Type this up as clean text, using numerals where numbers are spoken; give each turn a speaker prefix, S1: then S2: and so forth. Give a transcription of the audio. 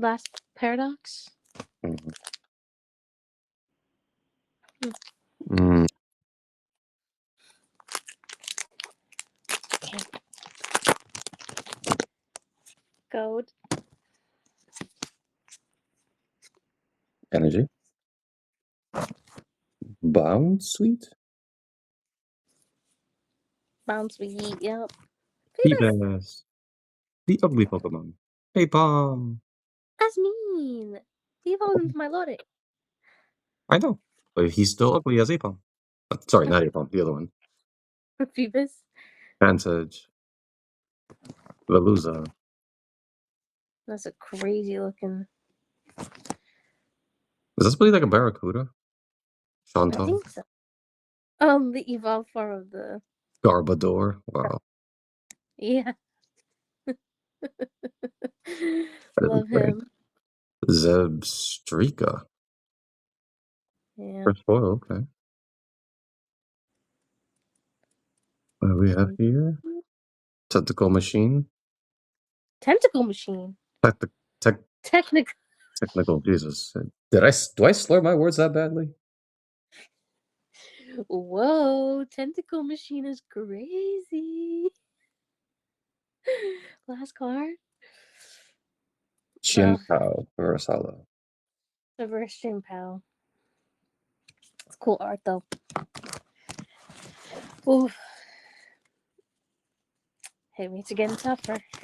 S1: Last paradox.
S2: Mm.
S1: Okay. Code.
S2: Energy. Bound Sweet.
S1: Bounce we yep.
S2: Feebas. The ugly Pokemon. Hey, Palm.
S1: That's mean. He evolved into my Lottie.
S2: I know, but he's still ugly as Apom. Sorry, not Apom. The other one.
S1: Phoebus.
S2: Pansage. Veluza.
S1: That's a crazy looking.
S2: Is this really like a Barracuda?
S1: I
S2: Shanto.
S1: think so. The evolved form of the.
S2: Garbodor. Wow.
S1: Yeah.
S2: That is
S1: Love
S2: insane.
S1: him.
S2: Zebstrika.
S1: Yeah.
S2: First foil, okay. What do we have here? Tentacle Machine.
S1: Tentacle machine. Technical.
S2: Technical, Jesus. Do I slur my words that badly?
S1: Whoa, tentacle machine is crazy. Last card.
S2: Shinpao Urasalo.
S1: Reverse stream pal. It's cool art though. Ooh. Hey, rates are getting tougher.